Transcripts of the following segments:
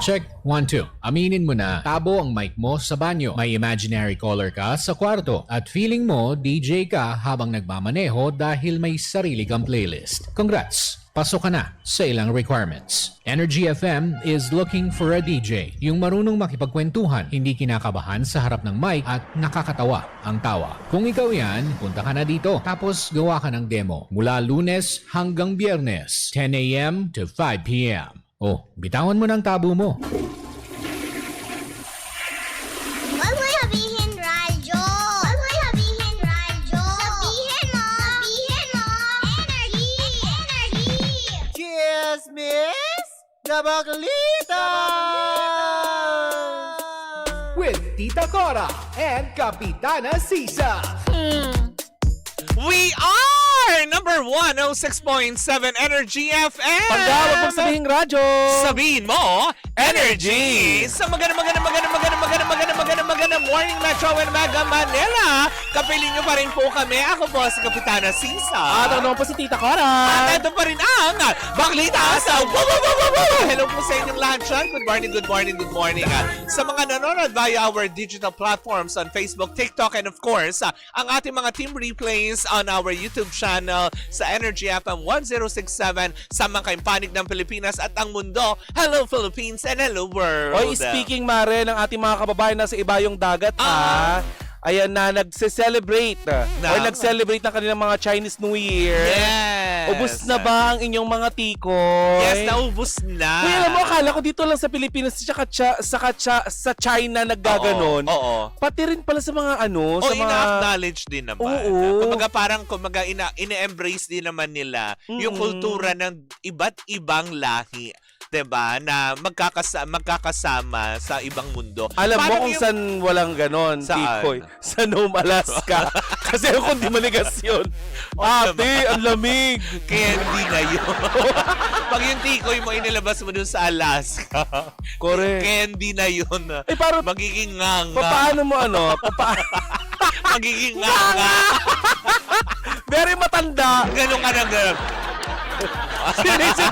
Check 1, 2. Aminin mo na tabo ang mic mo sa banyo. May imaginary caller ka sa kwarto. At feeling mo DJ ka habang nagmamaneho dahil may sarili kang playlist. Congrats! Pasok ka na sa ilang requirements. Energy FM is looking for a DJ. Yung marunong makipagkwentuhan, hindi kinakabahan sa harap ng mic at nakakatawa ang tawa. Kung ikaw yan, punta ka na dito. Tapos gawa ka ng demo. Mula Lunes hanggang Biyernes, 10 a.m. to 5 p.m. Oh, bitawan mo ng tabo mo. Wag mo sabihin radyo. Wag mo sabihin radyo. Sabihin mo. Sabihin mo. Energy. Energy. Cheers, miss! Gabaglita! With Tita Cora and Kapitana Sisa. We are number 106.7 Energy FM. Pagdawag mong sabihin radyo! Sabihin mo, Energy! Sa maganda morning Metro and Mega Manila. Kapiling nyo pa rin po kami. Ako po si Kapitana Sisa. At ano po si Tita Cora? At ito pa rin ang Baklita sa Hello po sa inyong lahat dyan. Good morning. Sa mga nanonood via our digital platforms on Facebook, TikTok, and of course, ang ating mga team replays on our YouTube channel sa Energy FM 1067 sa mga panig ng Pilipinas at ang mundo. Hello Philippines and hello world. Oy, speaking Mare ng ating mga kababayan na sa ibayong dagat ha. Ayan na, nagse-celebrate. Or nag-celebrate ng kanilang mga Chinese New Year. Yes. Ubus na ba ang inyong mga tikoy? Yes, naubos na. Kuya, alam mo, akala ko dito lang sa Pilipinas sa China naggaganon. Oo. Pati rin pala sa mga sa mga... ina-acknowledge din naman. Oo. Kumbaga ina-embrace din naman nila yung kultura ng iba't ibang lahi. Diba? Na magkakasama sa ibang mundo. Alam Parang mo kung saan walang ganon, Saan? tikoy? Sa Nome, Alaska. Kasi ako di maligas yun. Ate, ang lamig. Candy na yun. Pag yung tikoy mo, inilabas mo dun sa Alaska. Correct. Candy na yun. Eh, parang, Magiging nganga. paano mo Magiging nganga. Very matanda. Ganun ka na ganun. Sinisip.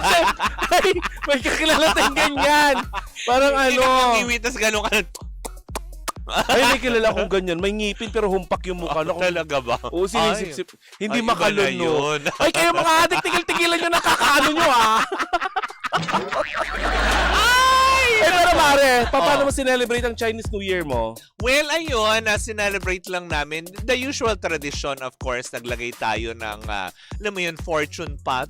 Ay, may kakilala tayong ganyan. Parang Iwitas ganun ka na. Ay, may kilala kong ganyan. May ngipin pero humpak yung mukha. Talaga ba? Oo, sinisip. Hindi Ay, iba na makalun, no? yun. Ay, kayo mga adik, tigil-tigilan nyo nakakaano nyo, ha? Eh, pero Mare, paano mo sinelebrate ang Chinese New Year mo? Well, ayun, sinelebrate lang namin. The usual tradition, of course, naglagay tayo ng, alam mo yun, fortune pot.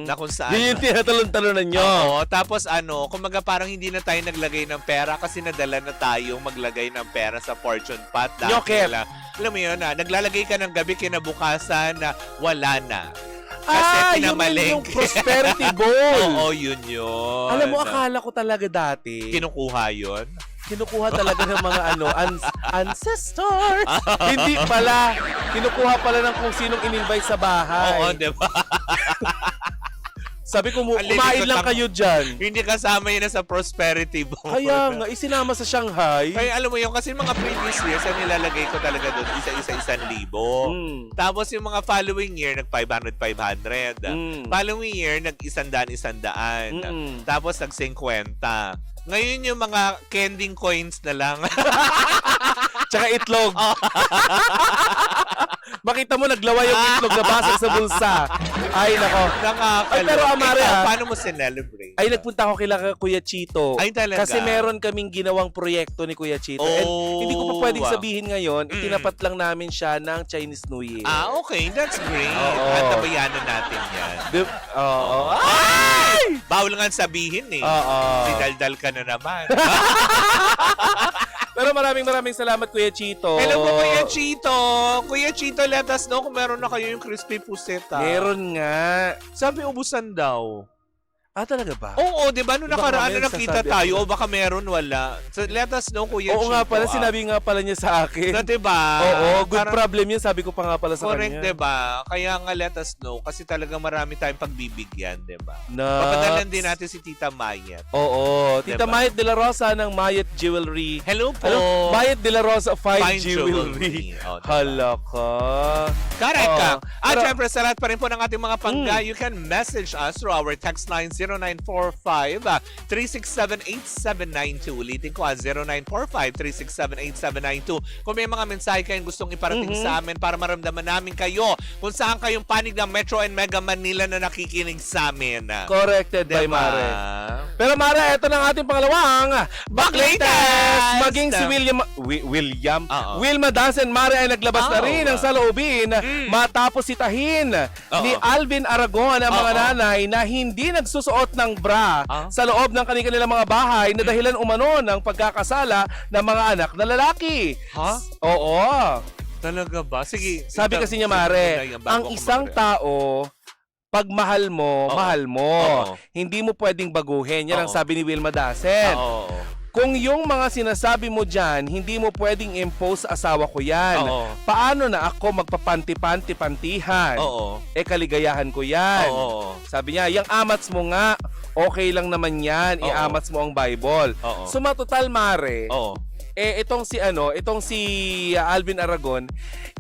Na kung saan. Yun yung tinatalon-talonan nyo. Oo, tapos kumaga parang hindi na tayo naglagay ng pera kasi nadala na tayong maglagay ng pera sa fortune pot. Yoket. Alam mo yun, naglalagay ka ng gabi kinabukasan na wala na. Kasi yun yung prosperity bowl. Oo, yun. Alam mo, akala ko talaga dati. Kinukuha yun? Kinukuha talaga ng mga ancestors. Hindi pala. Kinukuha pala ng kung sinong in-invite sa bahay. Oo, diba? Sabi ko, kumain lang kayo dyan. Hindi kasama yun sa prosperity bowl. Kaya nga, isinama sa Shanghai. Kaya alam mo yun, kasi mga previous years, ang nilalagay ko talaga doon, isa-1,000. Tapos yung mga following year, nag-500. Following year, nag-100. Tapos nag-50. Ngayon yung mga kending coins na lang. Tsaka itlog. Makita mo, naglawa yung itlog na basag sa bulsa. Ay, nako. Ay, pero Amare, paano mo sinelebrate? Ay, nagpunta ako kila Kuya Chito. Ay, talaga? Kasi meron kaming ginawang proyekto ni Kuya Chito. And hindi ko pa pwedeng sabihin ngayon, itinapat lang namin siya ng Chinese New Year. Okay. That's great. Oo. At tabayanan natin yan. Oo. Ay! Bawal nga sabihin eh. Oo. Didaldal ka na naman. Pero maraming salamat, Kuya Chito. Hello po, Kuya Chito. Kuya Chito, let us know kung meron na kayo yung crispy puseta. Meron nga. Sabi, ubusan daw. Talaga ba? Oo, di ba? Nung Baka nakaraan mamaya na nakita sasabi tayo, ako. o baka meron, wala. So, let us know, Kuya Chito. Oo nga pala, sinabi nga pala niya sa akin. Na, diba? Oo, good Parang, problem yun, sabi ko pa nga pala sa correct, kanya. diba? Kaya nga let us know kasi talagang marami tayong pagbibigyan, diba? Nuts. Papadalan din natin si Tita Mayet. Oo, Tita Diba? Mayet de la Rosa ng Mayet Jewelry. Hello po. Mayet de la Rosa Fine Fine Jewelry. Oh, diba? Hala ka. Correct ka. Oo. At Pero- syempre, sa lahat pa rin po ng ating mga pangga, you can message us through our text line 0945-367-8792. Ulitin ko 0945-367-8792. Kung may mga mensahe kayong gustong iparating sa amin para maramdaman namin kayo kung saan kayong panig ng Metro and Mega Manila na nakikinig sa amin. Corrected by Diba? Mare. Pero Mare, ito na ang ating pangalawang Backlatest! Maging si Oo. Wilma Dancen Mare ay naglabas na Oo. rin ng saloobin matapos sitahin ni Alvin Aragon ang mga Oo. nanay na hindi nagsusuot ng bra Ah. sa loob ng kanilang mga bahay na dahilan umano ng pagkakasala ng mga anak na lalaki. Ha? Oo. Talaga ba? Sige. Sabi kasi niya Mare, ang isang tao pag mahal mo, Oo. mahal mo. Oo. Hindi mo pwedeng baguhin. Yan ang Oo. sabi ni Wilma Dancen. Oo. Kung yung mga sinasabi mo dyan, hindi mo pwedeng impose sa asawa ko yan. Oo. Paano na ako magpapanti-panti-pantihan? Oo. Kaligayahan ko yan. Oo. Sabi niya, yung amats mo nga, okay lang naman yan. Oo. Iamats mo ang Bible. Oo. So matotal Mare, Oo. itong si Alvin Aragon,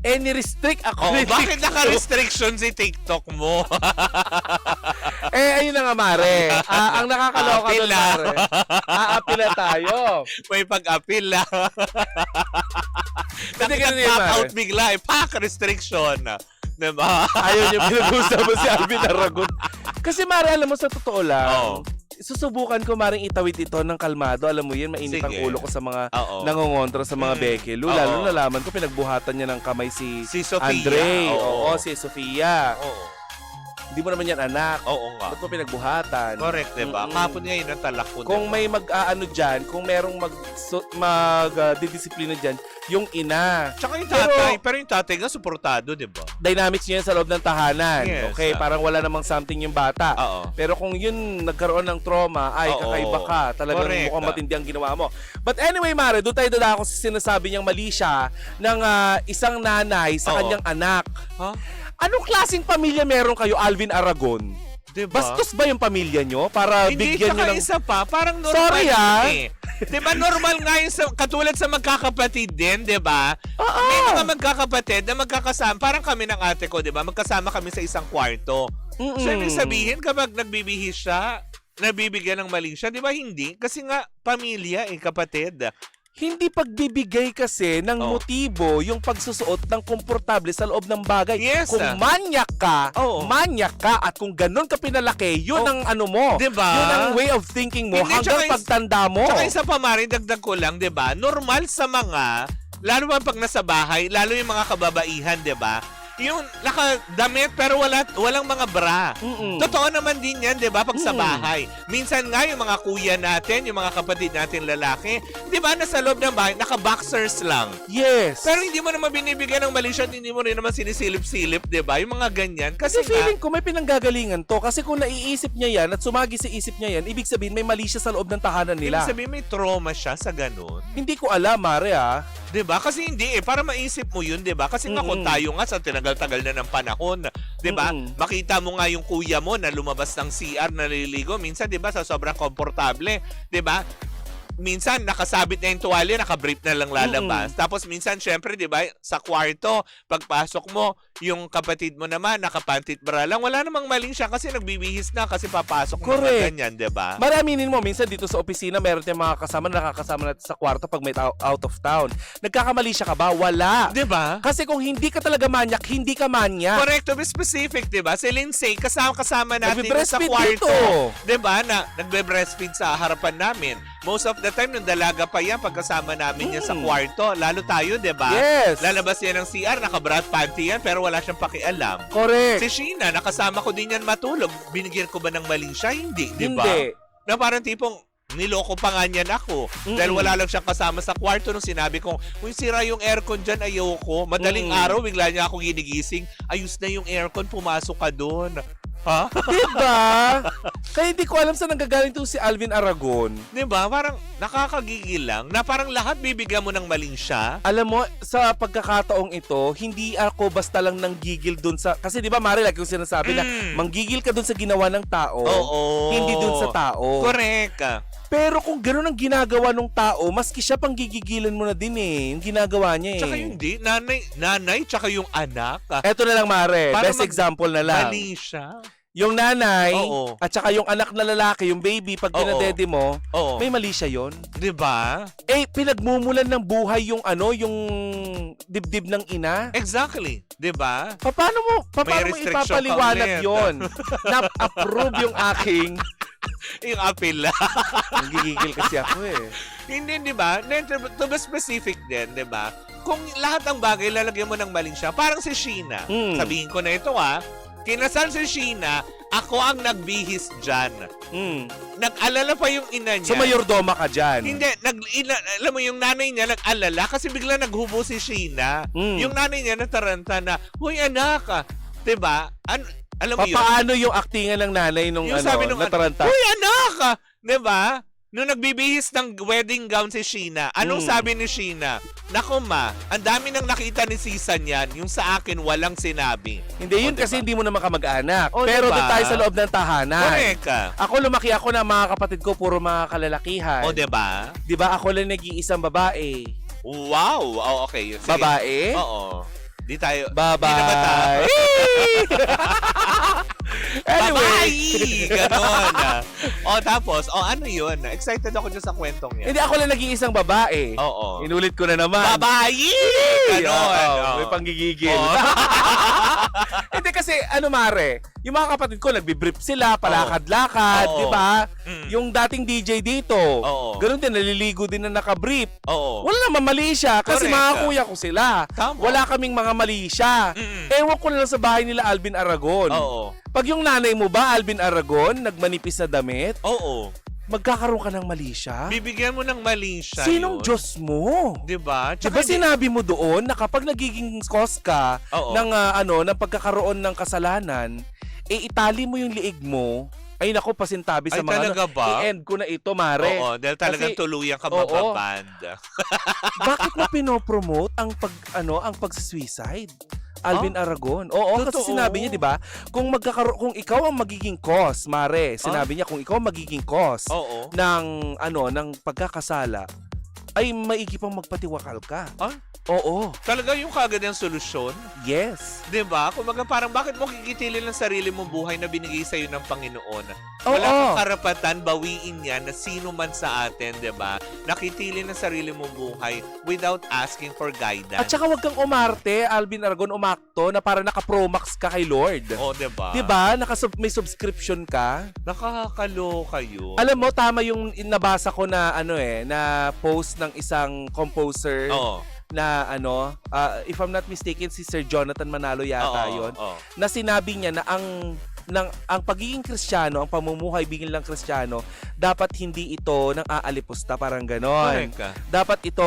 ni-restrict ako Oo. ni Bakit TikTok. naka-restriction si TikTok mo? Ayun na nga, Mare. Ang nakakaloka Apil doon, na. Mare. Aapila tayo. May pag-appeal lang. Hindi, ganun yun, Nag-pop Mare. out bigla eh. Pack restriction. Diba? Ayaw niya pinag-uusapan si Alvin Aragon. Kasi, Mare, alam mo, sa totoo lang, Oo. susubukan ko maring itawid ito ng kalmado. Alam mo yun, mainit ang Sige. ulo ko sa mga Oo. nangongontra sa mga bekelu. Oo. Lalo nalaman ko, pinagbuhatan niya ng kamay si Sofia. Andre. Oo. Oo, si Sofia. Oo. Hindi mo naman yan anak. Oo nga. Ba't mo pinagbuhatan? Correct, diba? Mm-mm. Kapon ngayon ang talak ko. Kung may mag-aano dyan, kung merong didisiplina dyan, yung ina. Tsaka yung tatay, pero yung tatay nga suportado, diba? Dynamics niya yan sa loob ng tahanan. Yes. Okay, parang wala namang something yung bata. Oo. Pero kung yun nagkaroon ng trauma, ay Oo. kakaiba ka. Talagang Correct. mukhang matindi ang ginawa mo. But anyway, Mare, doon tayo dadako sa sinasabi niyang mali siya ng isang nanay sa Oo. kanyang anak. Ha? Anong klaseng pamilya meron kayo, Alvin Aragon? Diba? Bastos ba yung pamilya nyo para Hindi, bigyan nyo tsaka ng... isa pa, parang normal. Sorry, ah. yun eh. Diba normal nga yung katulad sa magkakapatid din, diba? Oo. May mga magkakapatid na magkakasama, parang kami ng ate ko, diba? Magkasama kami sa isang kwarto. Mm-mm. So, ibig sabihin, kapag nagbibihis siya, nabibigyan ng mali siya, diba? Hindi. Kasi nga, pamilya eh, kapatid. Hindi pagbibigay kasi ng Oo. motibo yung pagsusuot ng komportable sa loob ng bagay. Yes, Kung manyak ka, Oo. manyak ka at kung ganun ka pinalaki, yun Oo. ang ano mo. Diba? Yun ang way of thinking mo Hindi, hanggang tsaka pagtanda mo. Tsaka isa pa, Mari, dagdag ko lang, diba? Normal sa mga, lalo pa pag nasa bahay, lalo yung mga kababaihan, diba? Yung nakadamit pero walang mga bra. Mm-mm. Totoo naman din yan, di ba? Pag sa Mm. bahay. Minsan nga yung mga kuya natin, yung mga kapatid natin lalaki, di ba, nasa loob ng bahay, naka-boxers lang. Yes. Pero hindi mo naman binibigyan ng mali siya, hindi mo rin naman sinisilip-silip, di ba? Yung mga ganyan. Kasi Kasi feeling ko may pinanggagalingan to. Kasi kung naiisip niya yan at sumagi sa isip niya yan, ibig sabihin may mali siya sa loob ng tahanan ibig nila. sabihin may trauma siya sa ganun. Hindi ko alam, Mare, ah. 'Di ba? Kasi hindi eh, para maisip mo 'yun, 'di ba? Kasi nga kung tayo nga sa tinagal-tagal na ng panahon, 'di ba? Mm-mm. Makita mo nga yung kuya mo na lumabas ng CR naliligo, minsan 'di ba sa sobrang komportable, 'di ba? Minsan nakasabit na yung tuwalya, nakabrief na lang lalabas. Tapos minsan syempre 'di ba, sa kwarto, pagpasok mo, yung kapatid mo naman nakapantit bra lang. Wala namang mali siya kasi nagbibihis na kasi papasok ng mga Correct. ganyan, 'di ba? Maraminin mo, minsan dito sa opisina, meron tayong mga kasama na nakakasama natin sa kwarto pag may out of town. Nagkakamali siya ka ba? Wala. 'Di ba? Kasi kung hindi ka talaga manyak, hindi ka manyak. Correct, to be specific, 'di ba? Si Lindsay kasama natin sa Nagbe-breastfeed kwarto, dito. 'di ba? Na nagbe-breastfeed sa harapan namin. Most of the time nung dalaga pa yan pagkasama namin yan sa kwarto, lalo tayo, 'di ba? Yes. Lalabas yan ng CR, naka-bra at panty yan pero wala siyang pakialam. Correct. Si Sheena, nakasama ko din yan matulog. Binigyan ko ba ng maling siya? Hindi, 'di ba? Hindi. Na parang tipong niloko pa nga niyan ako. Dahil wala lang siyang kasama sa kwarto nung sinabi ko, kung sira yung aircon dyan, ayoko. Madaling araw, bigla niya ako ginigising. Ayos na yung aircon, pumasok ka doon. Ha? Diba? Kaya hindi ko alam saan nanggagaling to si Alvin Aragon. Diba? Parang nakakagigil lang na parang lahat bibigyan mo ng maling siya. Alam mo, sa pagkakataong ito, hindi ako basta lang nanggigil dun sa... Kasi di ba, Mari, like yung sinasabi na manggigil ka dun sa ginawa ng tao, Oo. hindi dun sa tao. Correct. Pero kung gano'n ang ginagawa ng tao, maski siya pang gigigilan mo na din eh. Yung ginagawa niya eh. Tsaka hindi, nanay, tsaka yung anak. Eto na lang, Mare. Para Best example na lang. Mali siya. yung nanay, Oo. at saka yung anak na lalaki, yung baby, pag Oo. dinadede mo, Oo. may mali siya yun. Di ba? Eh, pinagmumulan ng buhay yung yung dibdib ng ina. Exactly. Di ba? Paano mo restriction ipapaliwanag ka ulit. yon? Na-approve yung aking... Yung appeal. Nagigigil kasi ako eh. Hindi, di ba? To be specific din, di ba? Kung lahat ng bagay lalagyan mo ng maling siya, parang si Sheena. Mm. Sabihin ko na ito kinasal si Sheena, ako ang nagbihis dyan. Mm. Nag-alala pa yung ina niya. So, mayordoma ka dyan. Hindi, alam mo yung nanay niya nag-alala kasi bigla naghubo si Sheena. Mm. Yung nanay niya nataranta na, "Huy anak, diba? Alam mo yun? Paano yung aktingan ng nanay nung Yung sabi nung nataranta? "Huy anak, diba? Nung nagbibihis ng wedding gown si Sheena, anong sabi ni Sheena? Naku ma, ang dami nang nakita ni Sisa niyan, yung sa akin walang sinabi. Hindi, yun O, kasi diba? hindi mo naman kamag-anak. O, Pero diba? doon tayo sa loob ng tahanan. Correct ka. Ako lumaki ako na mga kapatid ko puro mga kalalakihan. O, diba? Di ba ako lang nag-iisang babae? Wow! Oh, okay. Sige. Babae? Oo. Di tayo. Bye-bye. Di naman tayo. Anyway. Bye-bye! Ganon. Tapos, ano yun? Excited ako dyan sa kwentong yan. Hindi ako lang nag-iisang babae. Oo. Inulit ko na naman. Babae! Ganon. May panggigigil. Oo. Hindi kasi, mare, yung mga kapatid ko, nagbibrief sila, palakad-lakad, Oo. di ba? Mm. Yung dating DJ dito, Oo. ganun din, naliligo din na nakabrief. Oo. Wala naman mali siya, kasi Correct. mga kuya ko sila. Tama. Wala kaming mga mali siya. Mm-mm. Ewan ko na lang sa bahay nila Alvin Aragon. Oo. Pag yung nanay mo ba, Alvin Aragon, nagmanipis na damit, Oo. magkakaroon ka ng mali siya? Bibigyan mo ng mali siya Sinong yun. Diyos mo? Diba? Diba sinabi mo doon na kapag nagiging cause ka Oo. ng ng pagkakaroon ng kasalanan, itali mo yung liig mo. Ay nako, pasintabi sa Ay, mga talaga ba? i-end ko na ito, mare. Oo, dahil talagang Kasi- tuluyan ka Oo. mababand. Bakit mo pinopromote ang ang pagsuicide? Alvin Aragon. Oo, kasi Totoo. sinabi niya, 'di ba? Kung ikaw ang magiging cause, mare, sinabi niya kung ikaw ang magiging cause Oo. ng ng pagkakasala, ay maigi pang magpatiwakal ka. Ah? Oo. Talaga yung kagad yung solusyon? Yes. Diba? Kumbaga parang bakit mo kikitilin ang sarili mong buhay na binigay sa'yo ng Panginoon? Oo. Wala kang karapatan bawiin yan na sino man sa atin, diba? Nakitilin ang sarili mong buhay without asking for guidance. At saka wag kang umarte, Alvin Aragon, umakto na para naka-Pro-Max ka kay Lord. O, diba? 'Di ba? May subscription ka. Nakakaloka yun. Alam mo, tama yung nabasa ko na na post ng isang composer Oo. na if I'm not mistaken, si Sir Jonathan Manalo yata Oo, yon, oo. na sinabi niya na ang pagiging Kristiyano, ang pamumuhay bilang Kristiyano, dapat hindi ito nang aalipusta, parang ganon. Correct ka. Dapat ito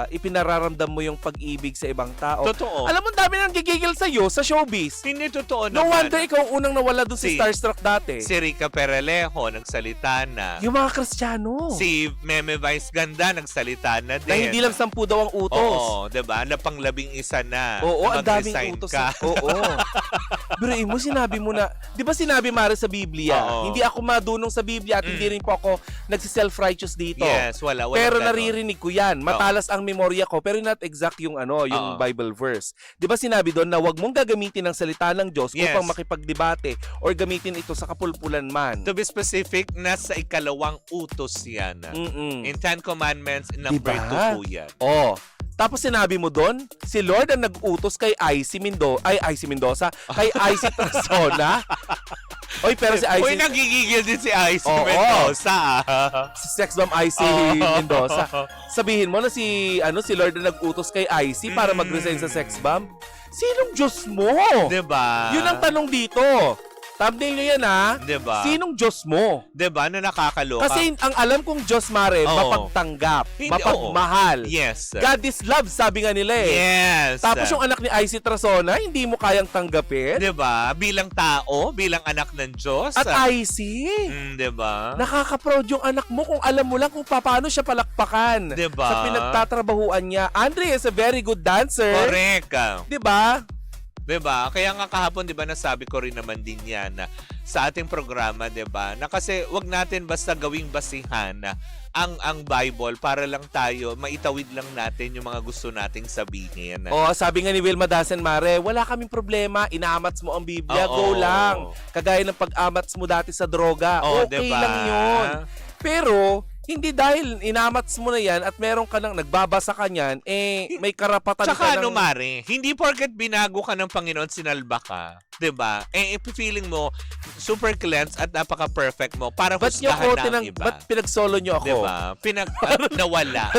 ipinararamdam mo yung pag-ibig sa ibang tao. Totoo. Alam mo, dami nang gigigil sa'yo sa showbiz. Hindi totoo No naman. wonder ikaw ang unang nawala doon sa Si- Starstruck dati. Si Rica Perelejo nagsalita na. Yung mga Kristiyano. Si Meme Vice Ganda nagsalita na din. na hindi lang 10 daw ang utos. Oo, diba? Na pang 11 na. Oo, ang Mag-resign daming utos. ka. Oo. Biruin mo, sinabi mo na, di ba sinabi, Mare, sa Biblia, Oo. hindi ako madunong sa Biblia at hindi rin po ako nagsi-self-righteous dito. Yes, wala Pero ganon. naririnig ko yan. Matalas ang memorya ko, pero not exact yung yung Oo. Bible verse. Di ba sinabi doon na wag mong gagamitin ang salita ng Diyos Yes. upang makipagdebate or gamitin ito sa kapulpulan man. To be specific, nasa ikalawang utos yan. Mm-mm. In 10 Commandments, number Diba? 2 po yan. Oh. Tapos sinabi mo doon, si Lord ang nag-utos kay IC Mendoza, kay IC Trasona. Oy, pero si IC, Uy, nagigigil din si Ice Oo. Mendoza. si Sex Bomb IC Mendoza. Sabihin mo na si Lord ang nag-utos kay IC para mag-resign sa Sex Bomb. Sinong Diyos mo? Diba? Yun ang tanong dito. Thumbnail nyo yan, ha? Diba? Sinong Diyos mo? Diba? Na nakakaloka. Kasi ang alam kong Diyos, Mare, Oo. mapagtanggap, Hindi, mapagmahal. Yes. God is love, sabi nga nila eh. Yes. Tapos yung anak ni IC Trasona, hindi mo kayang tanggapin. Diba? Bilang tao, bilang anak ng Diyos. At IC, Diba? nakaka-proud yung anak mo kung alam mo lang kung paano siya palakpakan. Diba? Sa pinagtatrabahuan niya. Andre is a very good dancer. Correct. Diba? 'Diba? Kaya nga kahapon 'di ba nasabi ko rin naman din 'yan sa ating programa, 'di ba? Na kasi wag natin basta gawing basihan ang Bible para lang tayo maitawid lang natin yung mga gusto nating sabihin. Oh, sabi nga ni Wilma Dasen Mare, wala kaming problema, inaamats mo ang Biblia, Oo. go lang. Kagaya ng pag-amats mo dati sa droga, Oo, okay diba? lang yun. Pero, hindi dahil inamats mo na yan at meron ka nang nagbabasa ka niyan, may karapatan Tsaka ka ng... Mare, hindi porket binago ka ng Panginoon, sinalba ka. 'Di ba? If feeling mo super cleansed at napaka-perfect mo para Ba't nyo ako husgahan ng iba. ba't pinagsolo nyo ako? 'Di ba? Nawala.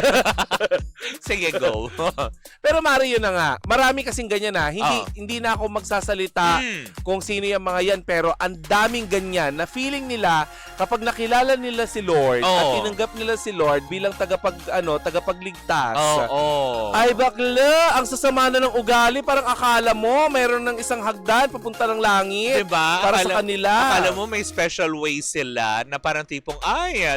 Sige, go. Pero Mare, yun na nga. Marami kasing ganyan na. Oo. Hindi na ako magsasalita kung sino yung mga yan. Pero ang daming ganyan na feeling nila kapag nakilala nila si Lord at Oo. tinanggap nila si Lord bilang tagapagligtas. Oo. Ay bakla, ang sasama na ng ugali. Parang akala mo mayroon ng isang hagdan papunta ng langit. Diba? Para sa kanila. Akala mo may special way sila na parang tipong,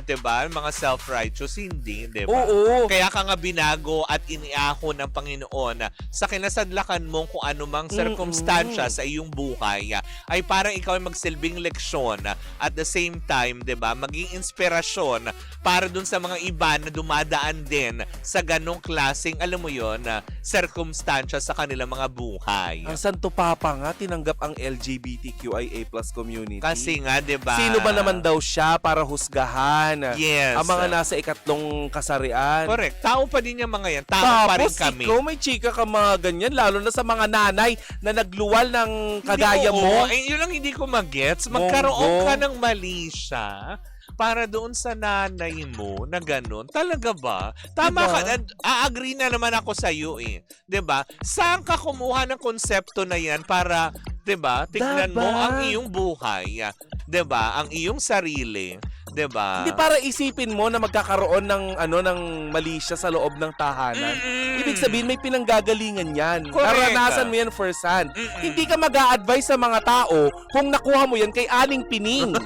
diba? Mga self-righteous, hindi, diba? Oo. Kaya ka nga binago at iniaho ng Panginoon sa kinasadlakan mo kung anumang circumstansya sa iyong buhay ay parang ikaw ay magsilbing leksyon at the same time, diba? Maging inspirasyon para dun sa mga iba na dumadaan din sa ganong klaseng, alam mo yon, circumstansya sa kanilang mga buhay. Ang Santo Papa nga tinanggap ang LGBTQIA+ community. Kasi nga, diba? Sino ba naman daw siya para husgahan? Yes. Ang mga nasa ikatlong kasarian. Correct. Tao pa din yung mga yan. Tao pa rin Tapos kami. ikaw may chika ka mga ganyan, lalo na sa mga nanay na nagluwal ng kagaya Hindi, mo. yun lang hindi ko magets. Monggo. Magkaroon ka ng mali siya para doon sa nanay mo na ganun. Talaga ba? Tama Diba? ka. A-agree na naman ako sa iyo eh. 'Di ba? Saan ka kumuha ng konsepto na yan para, 'di ba? Tignan mo Diba? ang iyong buhay. 'Di ba? Ang iyong sarili. 'Di ba? Hindi para isipin mo na magkakaroon ng ng mali siya sa loob ng tahanan. Ibig sabihin may pinanggagalingan 'yan. Correct. Naranasan mo 'yan first hand. Mm-mm. Hindi ka mag-a-advise sa mga tao kung nakuha mo 'yan kay Aling Pining.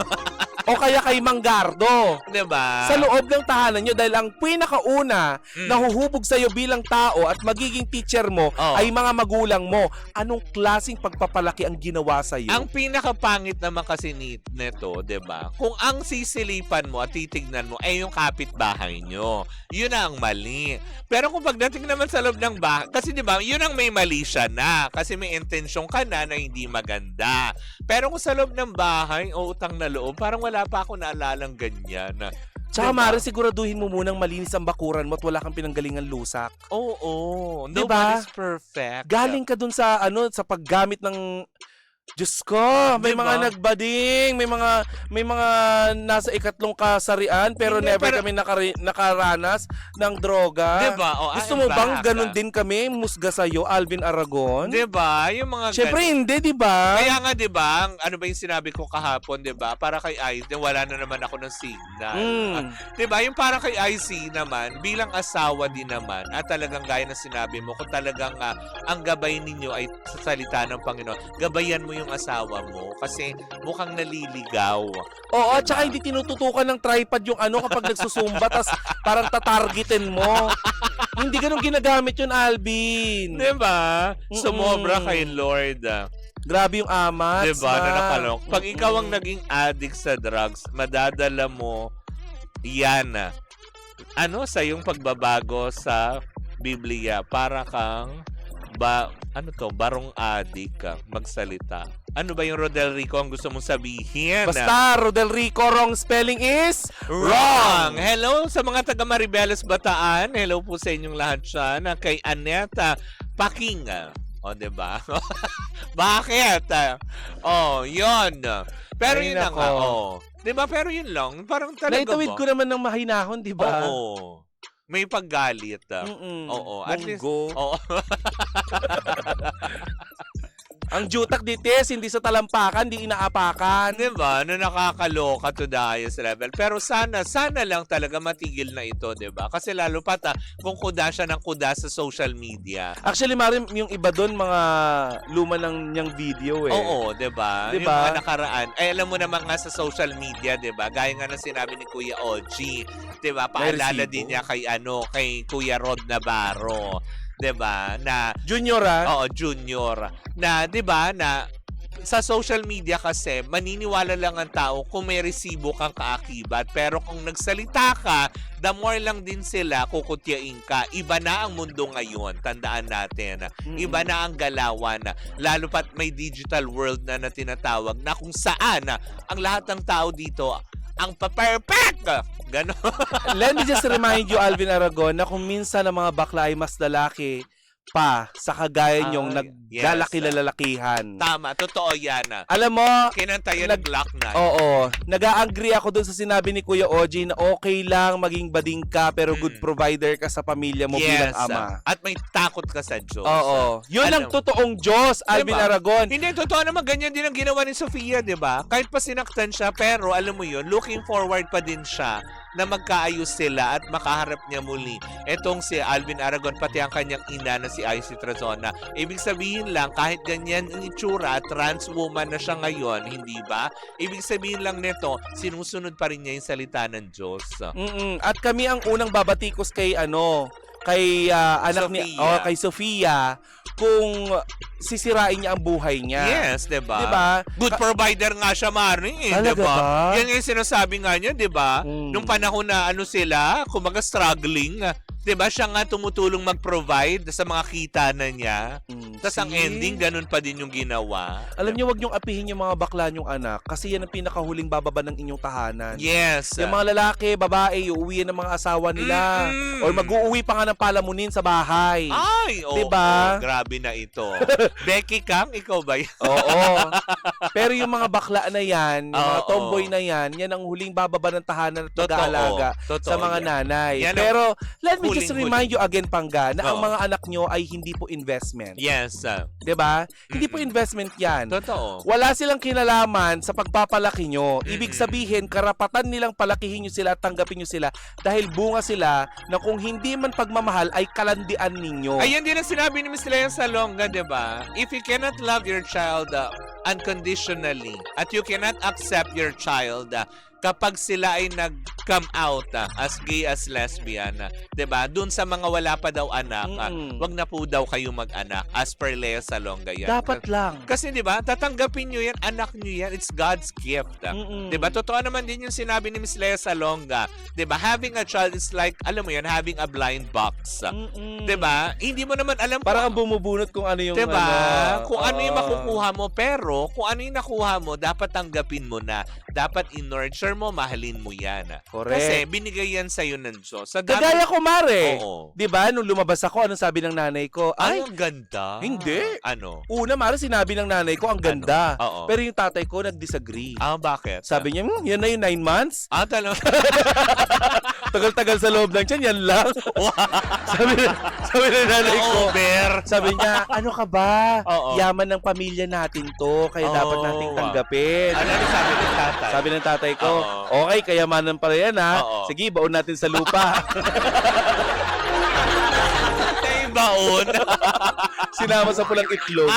O kaya kay Manggardo. 'Di ba? Sa loob ng tahanan nyo dahil ang pinakauna na huhubog sa'yo bilang tao at magiging teacher mo ay mga magulang mo. Anong klaseng pagpapalaki ang ginawa sa'yo? Ang pinakapangit naman kasi nito, 'di ba? Kung ang sisilipan mo at titignan mo ay yung kapitbahay nyo, yun na ang mali. Pero kung pagdating naman sa loob ng bahay, kasi 'di ba, yun ang may mali siya na kasi may intensyon ka na hindi maganda. Pero kung sa loob ng bahay o utang na loob, parang wala pa ako naalalang ganyan. Tsaka Diba? Mare, siguraduhin mo munang malinis ang bakuran mo at wala kang pinanggalingan lusak. Oo. Diba? Nobody's perfect. Galing ka dun sa sa paggamit ng Diyos ko, may Diba? mga nagbading, may mga nasa ikatlong kasarian pero Hindi, never pero- kami nakaranas ng droga. Diba? O, Gusto I'm mo bang back. ganun din kami, musga sa'yo, Alvin Aragon? 'Di ba? Yung mga Siyempre hindi, di ba? Kaya nga 'di ba, ano ba yung sinabi ko kahapon, 'di ba? Para kay Aiden, wala na naman ako ng signal. Mm. 'Di ba? Yung para kay IC naman, bilang asawa din naman, at talagang gaya ng sinabi mo, kung talagang ang gabay ninyo ay sa salita ng Panginoon, gabayan mo yung asawa mo kasi mukhang naliligaw. Oo, at saka hindi tinututukan ng tripod yung kapag nagsusumba, tas parang tatargetin mo. Hindi ganun ginagamit yun, Alvin. 'Di ba? Mm-mm. Sumobra kay Lord. Grabe yung amat. Diba? Na nakalok. Pag ikaw ang naging addict sa drugs, madadala mo yan. Sa yung pagbabago sa Biblia para kang barong addict ka magsalita. Ano ba yung Rodel Rico ang gusto mong sabihin? Basta, Rodel Rico, wrong spelling is Wrong! Hello sa mga taga Maribeles Bataan. Hello po sa inyong lahat dyan. Kay Aneta Paking. O, diba? Bakit? Yun. Pero Ay, yun na nako. nga. Diba? Pero yun lang. Parang talaga Naitawid ba? ko naman ng mahinahon, di ba? Oo. May paggalit. Mm-mm. Oo. At least, Monggo. oo. Ang jutak dites, hindi sa talampakan, hindi inaapakan. Diba? Na nakakaloka to the highest level. Pero sana lang talaga matigil na ito, diba? Kasi lalo pa kung kuda siya ng kuda sa social media. Actually, Marim, yung iba doon, mga luma ng niyang video eh. Oo, 'di ba? Diba? Yung mga nakaraan. Ay alam mo naman nga sa social media, 'di ba? Gaya nga ng sinabi ni Kuya OG, 'di ba? Paalala resibo. din niya kay kay Kuya Rod Navarro. 'Diba? Na Junior Oo, junior. Na, di ba, na sa social media kasi, maniniwala lang ang tao kung may resibo kang kaakibat. Pero kung nagsalita ka, the more lang din sila kukutyain ka. Iba na ang mundo ngayon. Tandaan natin. Iba na ang galawan. Lalo pat may digital world na tinatawag na kung saan ang lahat ng tao dito ang pa-perfect! Ganon. Let me just remind you, Alvin Aragon, na kung minsan ang mga bakla ay mas lalaki pa sa kagaya niyong naglalaki-lalakihan. Tama, totoo yan. Alam mo, Kinantayan ng Glock 9. oo, nag-a-agree ako dun sa sinabi ni Kuya Oji na okay lang maging bading ka pero good provider ka sa pamilya mo bilang ama. At may takot ka sa Diyos. Oo. Yun ang Alam- totoong Diyos, Alvin Diba? Aragon. Hindi, totoo naman ganyan din ang ginawa ni Sofia, di ba? Kahit pa sinaktan siya, pero alam mo yun, looking forward pa din siya na magkaayos sila at makaharap niya muli. Etong si Alvin Aragon, pati ang kanyang ina na si IC Trazona. Ibig sabihin lang, kahit ganyan ang itsura, trans woman na siya ngayon, hindi ba? Ibig sabihin lang nito, sinusunod pa rin niya yung salita ng Diyos. At kami ang unang babatikos kay kay anak ni Sofia. kay Sofia kung sisirain niya ang buhay niya. Yes, di ba? Diba? Good provider nga siya, Mari. Talaga Diba? ba? Yan yung sinasabi nga niya, di ba? Nung panahon na sila, kumaga struggling, di ba? Siya nga tumutulong mag-provide sa mga kita na niya. Tapos ang ending, ganun pa din yung ginawa. Alam niyo, wag niyong apihin yung mga bakla niyong anak kasi yan ang pinakahuling bababa ng inyong tahanan. Yes. Yung mga lalaki, babae, uuwi ng mga asawa nila or mag-uuwi pa nga ng palamunin sa bahay. Ay, oo. Diba? Grabe na ito. Becky Kang, ikaw ba yan? Oo. Pero yung mga bakla na yan, yung mga Oo. tomboy na yan ang huling bababa ng tahanan at mag-aalaga Totoo sa mga yan. nanay. Yan ang Pero let me just huling-huli. remind you again, Pangga, na ang Oo. mga anak nyo ay hindi po investment. Yes. 'Di ba? Hindi po investment yan. Totoo. Wala silang kinalaman sa pagpapalaki nyo. Ibig sabihin, karapatan nilang palakihin nyo sila at tanggapin nyo sila dahil bunga sila na kung hindi man pagmamahal ay kalandian ninyo. Ayan din ang sinabi ni Miss Lea Salonga, di ba? If you cannot love your child unconditionally at you cannot accept your child kapag sila ay nag-come out as gay, as lesbian, 'di ba? Doon sa mga wala pa daw anak, wag na po daw kayo mag-anak as per Lea Salonga yan. Dapat lang. Kasi 'di ba, tatanggapin niyo yan, anak niyo yan, it's God's gift. 'Di ba? Totoo naman din yung sinabi ni Miss Lea Salonga, 'di ba? Having a child is like, alam mo yan, having a blind box. 'Di ba? Hindi mo naman alam Parang ang bumubunot kung ano yung diba? Kung ano yung Oo. makukuha mo, pero kung ano yung nakuha mo, dapat tanggapin mo na. Dapat in-nurture mo, mahalin mo yan. Correct. Kasi binigay yan sa'yo ng Diyos. Sa dami- Kagaya ko, Mare. Oo. 'Di ba? Nung lumabas ako, anong sabi ng nanay ko? Ay, Ay, ang ganda. Hindi. Ano? una, Mare, sinabi ng nanay ko, ang ganda. Oo. Pero yung tatay ko, nag-disagree. Bakit? Sabi niya, yan na yung 9 months. Talaga. Tagal-tagal sa loob lang yan lang. sabi ng nanay ko. Over. Sabi niya, ano ka ba? Oo. Yaman ng pamilya natin to, kaya dapat nating wow. tanggapin. Ano sabi ng tatay? Sabi ng tatay ko, Oo. okay, kayamanan pala yan ha. Oo. Sige, baon natin sa lupa. Tay baon. Sinama sa pulang itlog.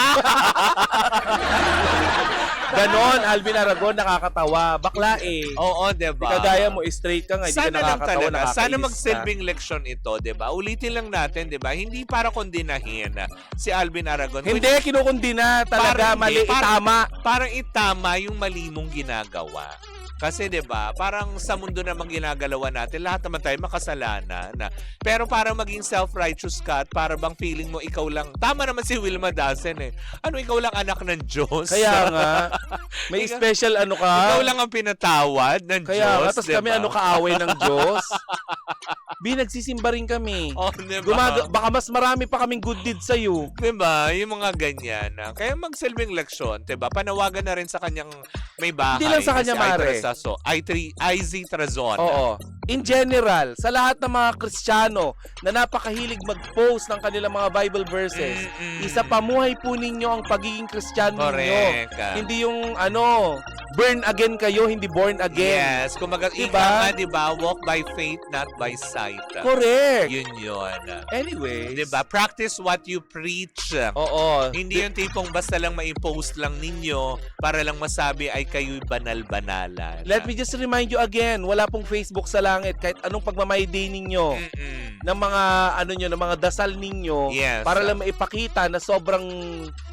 Ganon, Alvin Aragon, nakakatawa. Bakla eh. Oo, diba? Kagaya mo, straight ka nga, hindi ka Sana lang nakakatawa, talaga. nakakainis Sana ka. magsilbing leksyon ito, 'di ba? Ulitin lang natin, 'di ba? Hindi para kondinahin si Alvin Aragon. Hindi, kinukundina talaga, Parang mali, hindi, parang- itama. Parang itama yung mali mong ginagawa. Kasi 'di ba, parang sa mundo namang ginagalawan natin, lahat naman tayo makasalanan. Pero para maging self-righteous ka at para bang feeling mo ikaw lang, tama naman si Wilma Dasen eh. Ano, ikaw lang anak ng Diyos? Kaya nga, may Ikaw- special ano ka. Ikaw lang ang pinatawad ng Kaya Diyos, nga, tapos diba? kami ano kaaway ng Diyos. Nagsisimba rin kami. Oh, diba? Baka mas marami pa kaming good deeds sa'yo. Diba? Yung mga ganyan. Kaya magsilbing leksyon, diba? Panawagan na rin sa kanyang may bahay. Hindi lang sa kanya, na si Mare. IZ Trazon. Oo. In general, sa lahat ng mga Kristiyano na napakahilig mag-post ng kanilang mga Bible verses, Mm-mm. isa pamuhay po ninyo ang pagiging Kristiyano ninyo. Correct. Hindi yung burn again kayo, hindi born again. Yes, kumaga, Diba? ika nga, diba? Walk by faith, not by sight. Correct. Yun yun. Anyways. Diba? Practice what you preach. Oo. Hindi yung tipong basta lang ma-post lang ninyo para lang masabi ay kayo'y banal-banalan. Let me just remind you again, wala pong Facebook sa langit. Kahit anong pagmamayday ninyo, ng mga ano nyo, ng mga dasal ninyo, Yes. para lang maipakita na sobrang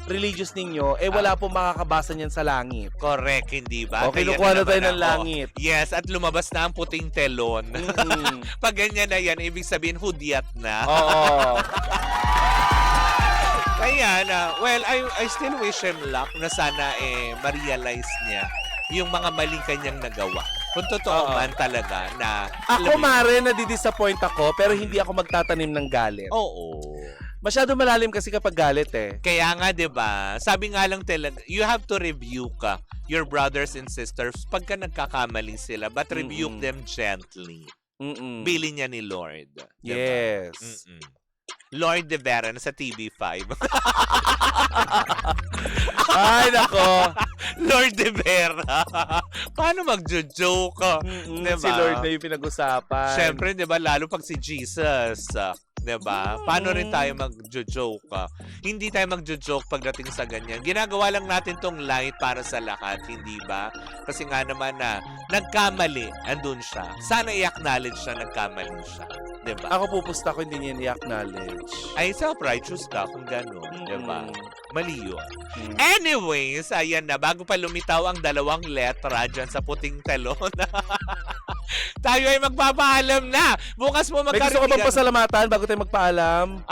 religious ninyo, eh wala pong makakabasa niyan sa langit. Correct, hindi ba? Okay, Kaya kinukuha na naman tayo ng ako. langit. Yes, at lumabas na ang puting telon. Mm. Pag ganyan na yan, ibig sabihin hudyat na. Oo. Kaya na, well, I still wish him luck na sana ma-realize niya yung mga mali kanyang nagawa. Kung totoo Oo. man talaga na... Ako, alam mo yun. Mare, nadidisappoint ako, pero hindi ako magtatanim ng galit. Oo. Masyado malalim kasi kapag galit eh. Kaya nga, 'di ba? Sabi nga lang talaga, you have to rebuke your brothers and sisters pagka nagkakamali sila, but rebuke them gently. Mm-mm. Bili niya ni Lord. Diba? Yes. Mm-mm. Lord de Vera na sa TV5. Ay, nako. Lord de Vera. Paano magjo-joke? Diba? Si Lord na yung pinag-usapan. Siyempre, 'di ba, lalo pag si Jesus, 'di ba? Paano rin tayo magjo-joke? Hindi tayo magjo-joke pagdating sa ganyan. Ginagawa lang natin tong light para sa lahat, hindi ba? Kasi nga naman na nagkamali, andun siya. Sana i-acknowledge na nagkamali siya, 'di ba? Ako pupusta ko, hindi niya i-acknowledge. Ay, self-righteous ka kung gano'n, 'di ba? Mali yun. Mm. Anyways, ayan na. Bago pa lumitaw ang dalawang letra dyan sa puting telon. Tayo ay magpapaalam na. Bukas po May gusto ko bang pasalamatan bago tayo magpaalam?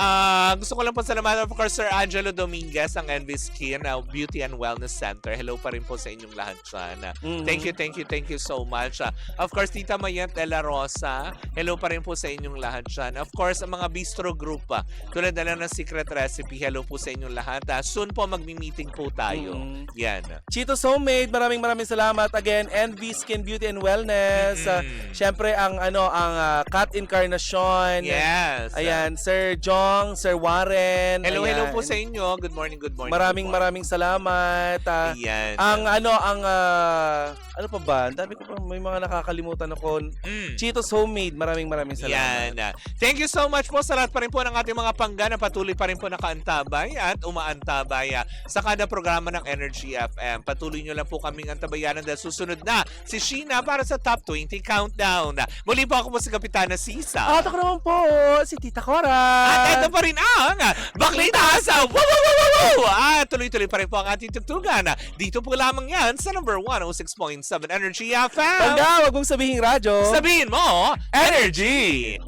gusto ko lang pasalamatan, of course, Sir Angelo Dominguez, ang Envy Skin Beauty and Wellness Center. Hello pa rin po sa inyong lahat dyan. Thank you so much. Of course, Tita Mayet de la Rosa. Hello pa rin po sa inyong lahat dyan. Of course, ang mga bistro group, tulad na lang ng Secret Recipe. Hello po sa inyong lahat. Soon po magmi-meeting po tayo. Yan. Cheetos Homemade, maraming salamat. Again, Envy Skin Beauty and Wellness. Syempre, ang Cat Incarnation. Yes. Ayan, Sir Jong, Sir Warren. Hello ayan. po sa inyo. Good morning. Maraming salamat. Ayan. Ano pa ba? Ang dami ko pa, may mga nakakalimutan ako. Cheetos Homemade, maraming salamat. Yan. Thank you so much po sa lahat pa rin po ng ating mga pangga na patuloy pa rin po nakaantabay at umaantabay sa kada programa ng Energy FM. Patuloy nyo lang po kaming antabayanan dahil susunod na si Sheena para sa Top 20 Countdown. Muli po ako po si Kapitana Sisa. At ako naman po, si Tita Cora. At ito pa rin ang Baklita sa Woo! At tuloy-tuloy pa rin po ang ating tugtugan. Dito po lamang yan sa number 106.7 Energy FM. Tanda, wag mong sabihin radyo. Sabihin mo, Energy!